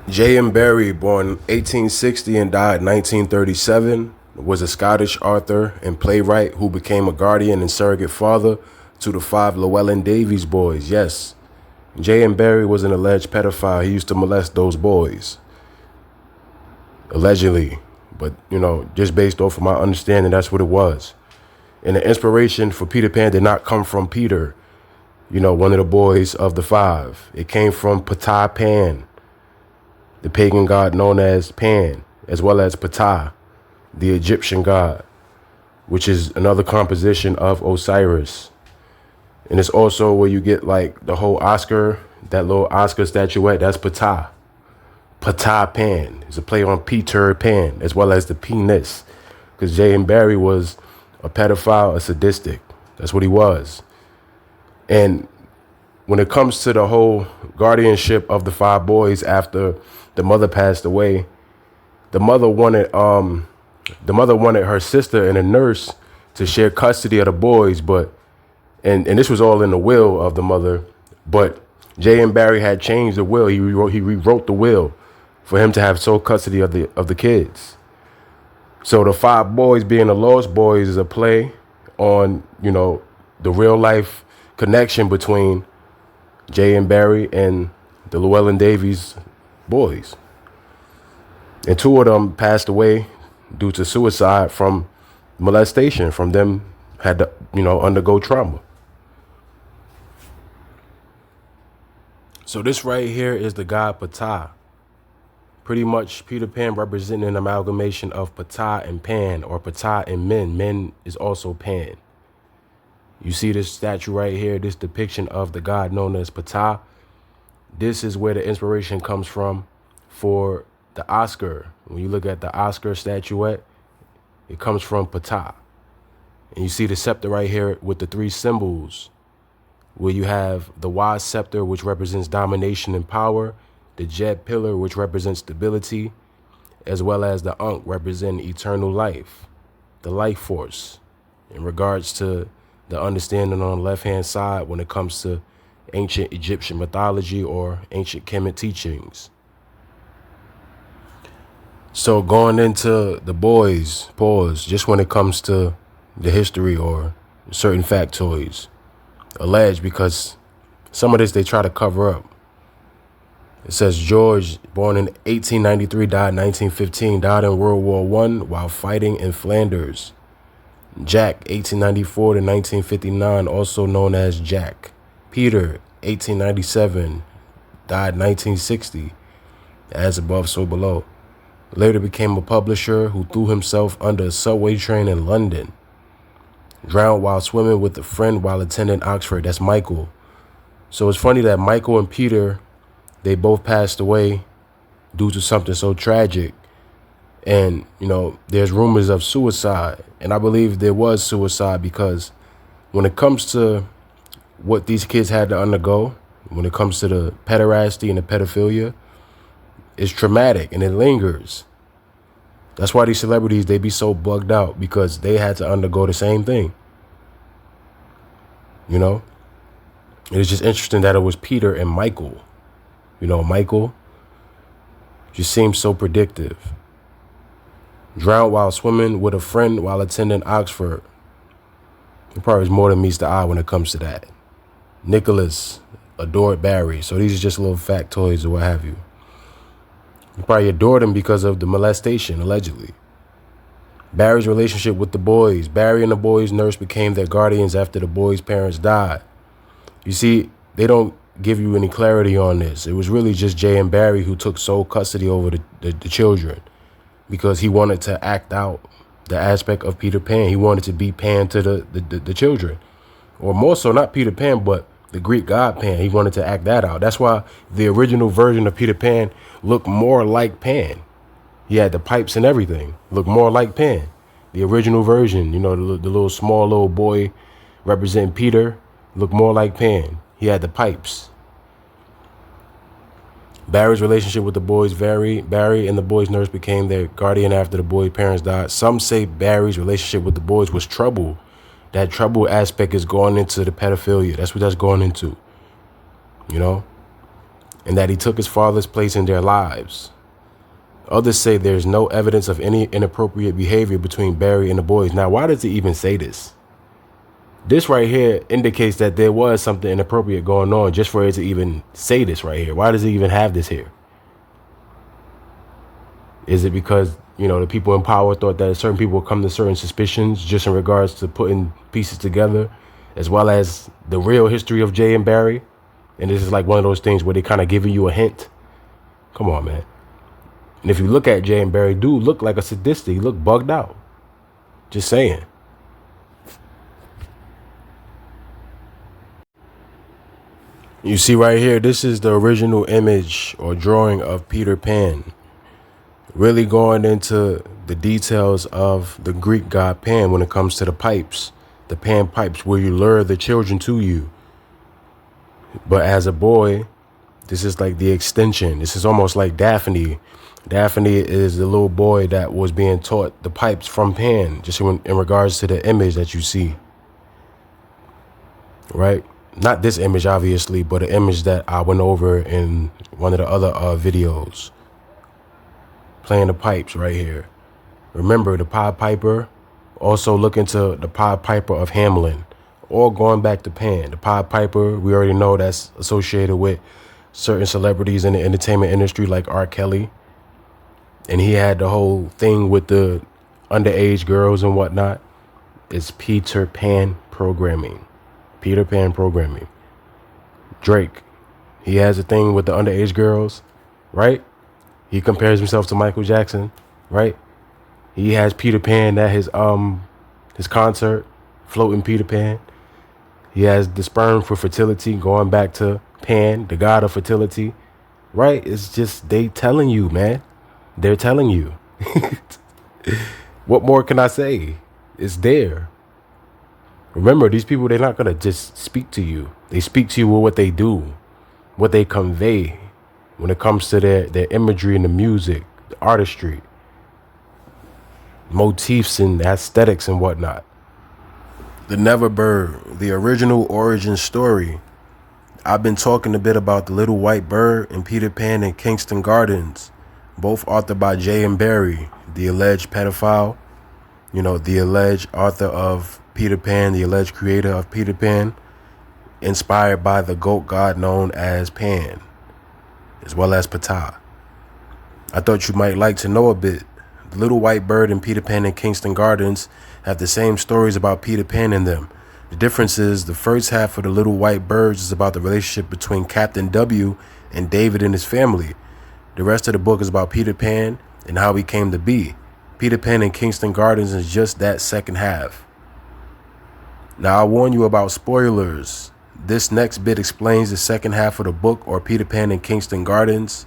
J.M. Barrie, born 1860 and died 1937, was a Scottish author and playwright who became a guardian and surrogate father to the five Llewellyn Davies boys. Yes, J.M. Barrie was an alleged pedophile. He used to molest those boys, allegedly. But, just based off of my understanding, that's what it was. And the inspiration for Peter Pan did not come from Peter, one of the boys of the five. It came from Ptah Pan, the pagan god known as Pan, as well as Ptah, the Egyptian god, which is another composition of Osiris. And it's also where you get like the whole Oscar, that little Oscar statuette, that's Ptah. Ptah Pan is a play on Peter Pan, as well as the penis, because J.M. Barrie was a pedophile, a sadistic. That's what he was. And when it comes to the whole guardianship of the five boys after the mother passed away, the mother wanted her sister and a nurse to share custody of the boys, but and this was all in the will of the mother, but J.M. Barrie had changed the will. He rewrote the will for him to have sole custody of the kids. So the five boys being the Lost Boys is a play on, the real life connection between J.M. Barrie and the Llewellyn Davies boys. And two of them passed away due to suicide from molestation, from them had to, undergo trauma. So this right here is the god Ptah. Pretty much Peter Pan representing an amalgamation of Ptah and Pan, or Ptah and Men. Men is also Pan. You see this statue right here, this depiction of the god known as Ptah. This is where the inspiration comes from for the Oscar. When you look at the Oscar statuette, it comes from Ptah. And you see the scepter right here with the three symbols, where you have the Y scepter, which represents domination and power, the Jet pillar, which represents stability, as well as the Ankh, representing eternal life, the life force, in regards to the understanding on the left-hand side when it comes to ancient Egyptian mythology or ancient Kemet teachings. So going into the boys, pause, just when it comes to the history or certain factoids, alleged, because some of this they try to cover up. It says George, born in 1893, died in 1915, died in World War I while fighting in Flanders. Jack, 1894 to 1959, also known as Jack. Peter, 1897, died 1960, as above, so below. Later became a publisher who threw himself under a subway train in London. Drowned while swimming with a friend while attending Oxford. That's Michael. So it's funny that Michael and Peter, they both passed away due to something so tragic. And, there's rumors of suicide. And I believe there was suicide because when it comes to what these kids had to undergo, when it comes to the pederasty and the pedophilia, it's traumatic and it lingers. That's why these celebrities, they be so bugged out, because they had to undergo the same thing. It's just interesting that it was Peter and Michael. Michael just seems so predictive. Drowned while swimming with a friend while attending Oxford. It probably is more than meets the eye when it comes to that. Nicholas adored Barrie. So these are just little factoids or what have you. He probably adored him because of the molestation, allegedly. Barry's relationship with the boys. Barrie and the boys' nurse became their guardians after the boys' parents died. You see, they don't give you any clarity on this. It was really just J.M. Barrie who took sole custody over the children, because he wanted to act out the aspect of Peter Pan. He wanted to be Pan to the children. Or more so, not Peter Pan, but the Greek god Pan. He wanted to act that out. That's why the original version of Peter Pan looked more like Pan. He had the pipes and everything. Looked more like Pan. The original version, the little small little boy representing Peter, looked more like Pan. He had the pipes. Barry's relationship with the boys varied. Barrie and the boys' nurse became their guardian after the boys' parents died. Some say Barry's relationship with the boys was trouble. That trouble aspect is going into the pedophilia. That's what that's going into. and that he took his father's place in their lives. Others say there's no evidence of any inappropriate behavior between Barry and the boys. Now, why does it even say this? This right here indicates that there was something inappropriate going on just for it to even say this right here. Why does it even have this here? Is it because, the people in power thought that certain people would come to certain suspicions just in regards to putting pieces together, as well as the real history of Jay and Barry? And this is like one of those things where they kind of giving you a hint. Come on, man. And if you look at Jay and Barry, dude look like a sadistic. He look bugged out. Just saying. You see right here, this is the original image or drawing of Peter Pan. Really going into the details of the Greek god Pan when it comes to the pipes. The Pan pipes where you lure the children to you. But as a boy, this is like the extension. This is almost like Daphne. Daphne is the little boy that was being taught the pipes from Pan, just in regards to the image that you see. Right? Not this image, obviously, but an image that I went over in one of the other videos. Playing the pipes right here. Remember, the Pied Piper. Also look into the Pied Piper of Hamelin. All going back to Pan. The Pied Piper, we already know that's associated with certain celebrities in the entertainment industry like R. Kelly. And he had the whole thing with the underage girls and whatnot. It's Peter Pan programming. Peter Pan programming. Drake, he has a thing with the underage girls, right? He compares himself to Michael Jackson, right? He has Peter Pan at his concert, floating Peter Pan. He has the sperm for fertility, going back to Pan, the god of fertility, right? It's just they telling you, man. They're telling you. What more can I say? It's there. Remember, these people, they're not going to just speak to you. They speak to you with what they do, what they convey when it comes to their imagery and the music, the artistry, motifs and aesthetics and whatnot. The Neverbird, the original origin story. I've been talking a bit about the Little White Bird and Peter Pan in Kingston Gardens, both authored by Jay and Barry, the alleged pedophile, the alleged author of Peter Pan, the alleged creator of Peter Pan, inspired by the goat god known as Pan, as well as Ptah. I thought you might like to know a bit. The Little White Bird and Peter Pan in Kingston Gardens have the same stories about Peter Pan in them. The difference is the first half of the Little White Birds is about the relationship between Captain W and David and his family. The rest of the book is about Peter Pan and how he came to be. Peter Pan in Kingston Gardens is just that second half. Now, I warn you about spoilers. This next bit explains the second half of the book or Peter Pan in Kingston Gardens.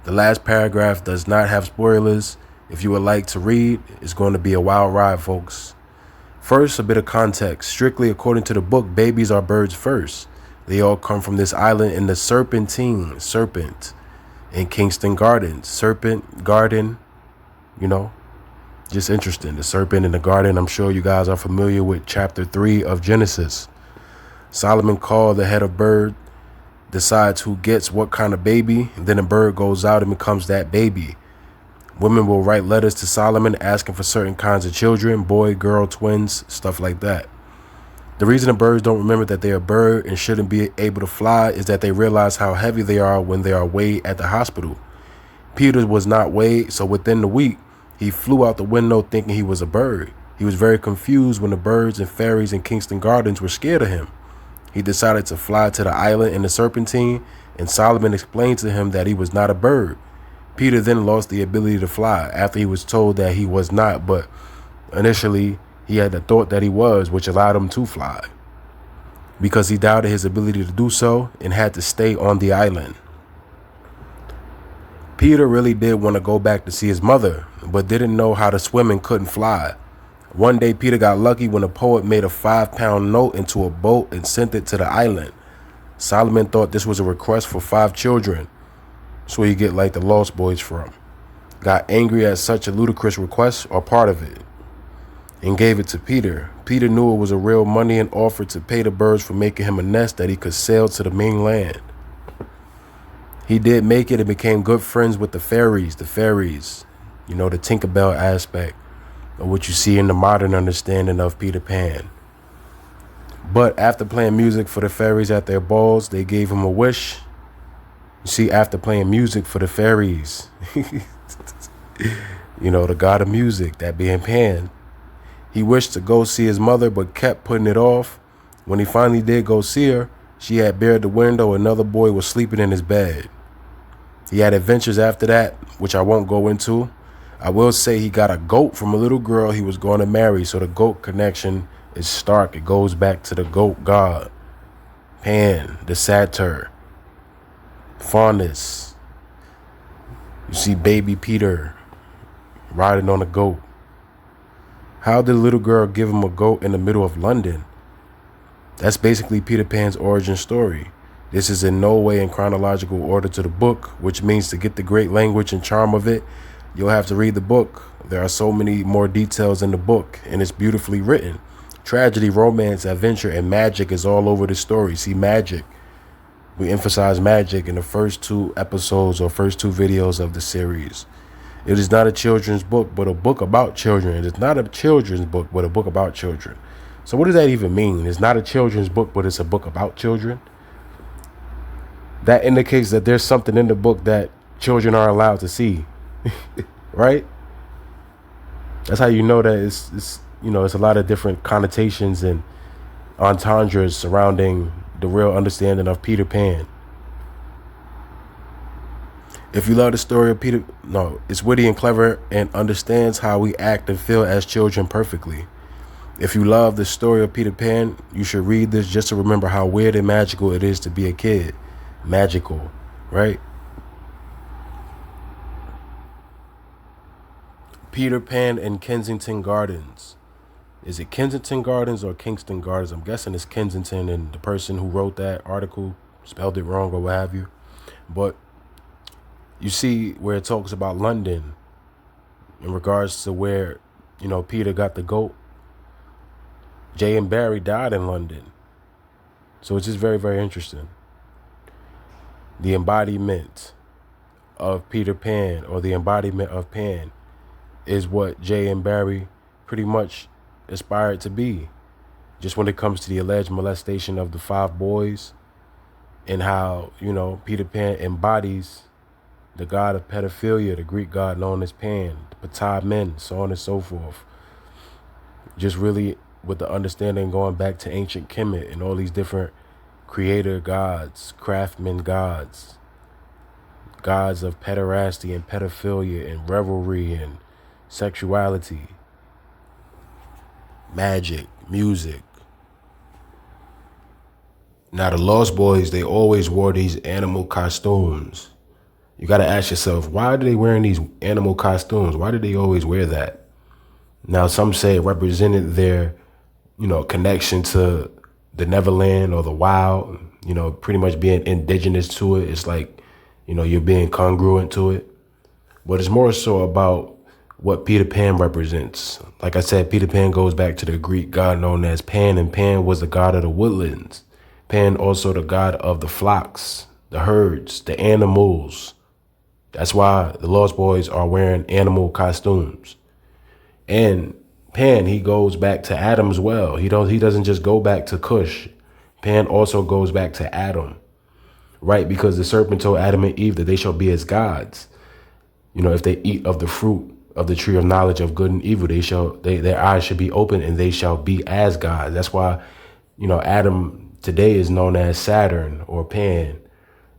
The last paragraph does not have spoilers. If you would like to read, it's going to be a wild ride, folks. First, a bit of context. Strictly according to the book, babies are birds first. They all come from this island in the Serpent, in Kingston Gardens. Serpent, garden, just interesting. The serpent in the garden. I'm sure you guys are familiar with chapter 3 of Genesis. Solomon called the head of bird, decides who gets what kind of baby, and then a bird goes out and becomes that baby. Women will write letters to Solomon asking for certain kinds of children, boy, girl, twins, stuff like that. The reason the birds don't remember that they're a bird and shouldn't be able to fly is that they realize how heavy they are when they are weighed at the hospital. Peter was not weighed, so within the week, he flew out the window thinking he was a bird. He was very confused when the birds and fairies in Kingston Gardens were scared of him. He decided to fly to the island in the Serpentine, and Solomon explained to him that he was not a bird. Peter then lost the ability to fly after he was told that he was not, but initially he had the thought that he was, which allowed him to fly, because he doubted his ability to do so and had to stay on the island. Peter really did want to go back to see his mother, but didn't know how to swim and couldn't fly. One day, Peter got lucky when a poet made a 5-pound note into a boat and sent it to the island. Solomon thought this was a request for 5 children. That's where you get like the Lost Boys from. Got angry at such a ludicrous request or part of it and gave it to Peter. Peter knew it was a real money and offered to pay the birds for making him a nest that he could sail to the mainland. He did make it and became good friends with the fairies. The fairies, the Tinkerbell aspect of what you see in the modern understanding of Peter Pan. But after playing music for the fairies at their balls, they gave him a wish. You see, after playing music for the fairies, the god of music, that being Pan, he wished to go see his mother, but kept putting it off. When he finally did go see her, she had bared the window. Another boy was sleeping in his bed. He had adventures after that, which I won't go into. I will say he got a goat from a little girl he was going to marry. So the goat connection is stark. It goes back to the goat god, Pan, the satyr, Faunus. You see baby Peter riding on a goat. How did the little girl give him a goat in the middle of London? That's basically Peter Pan's origin story. This is in no way in chronological order to the book, which means to get the great language and charm of it, you'll have to read the book. There are so many more details in the book, and it's beautifully written. Tragedy, romance, adventure, and magic is all over the story. See, magic. We emphasize magic in the first 2 episodes or first 2 videos of the series. It is not a children's book, but a book about children. It is not a children's book, but a book about children. So what does that even mean? It's not a children's book, but it's a book about children. That indicates that there's something in the book that children are allowed to see, right? That's how you know that it's a lot of different connotations and entendres surrounding the real understanding of Peter Pan. If you love the story of Peter, it's witty and clever and understands how we act and feel as children perfectly. If you love the story of Peter Pan, you should read this just to remember how weird and magical it is to be a kid. Magical, right? Peter Pan and Kensington Gardens. Is it Kensington Gardens or Kingston Gardens? I'm guessing it's Kensington, and the person who wrote that article spelled it wrong or what have you. But you see where it talks about London in regards to where, Peter got the goat. Jay and Barry died in London. So it's just very, very interesting. The embodiment of Peter Pan, or the embodiment of Pan, is what Jay and Barry pretty much aspired to be. Just when it comes to the alleged molestation of the 5 boys, and how, Peter Pan embodies the god of pedophilia, the Greek god known as Pan, the Ptah men, so on and so forth. Just really with the understanding going back to ancient Kemet and all these different creator gods, craftsmen gods, gods of pederasty and pedophilia and revelry and sexuality, magic, music. Now the Lost Boys, they always wore these animal costumes. You got to ask yourself, why are they wearing these animal costumes? Why did they always wear that? Now some say it represented their, connection to the Neverland or the wild, pretty much being indigenous to it. It's like, you're being congruent to it. But it's more so about what Peter Pan represents. Like I said, Peter Pan goes back to the Greek god known as Pan, and Pan was the god of the woodlands. Pan also the god of the flocks, the herds, the animals. That's why the Lost Boys are wearing animal costumes. And Pan, he goes back to Adam as well. He doesn't just go back to Cush. Pan also goes back to Adam, right? Because the serpent told Adam and Eve that they shall be as gods. If they eat of the fruit of the tree of knowledge of good and evil, their eyes should be open and they shall be as gods. That's why, Adam today is known as Saturn or Pan,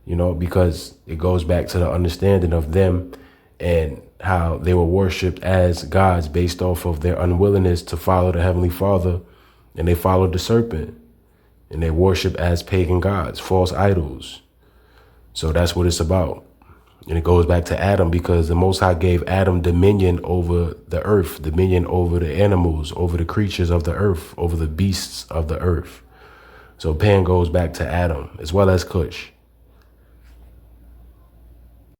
because it goes back to the understanding of them and how they were worshipped as gods based off of their unwillingness to follow the Heavenly Father, and they followed the serpent, and they worship as pagan gods, false idols. So that's what it's about. And it goes back to Adam, because the Most High gave Adam dominion over the earth, dominion over the animals, over the creatures of the earth, over the beasts of the earth. So Pan goes back to Adam as well as Cush.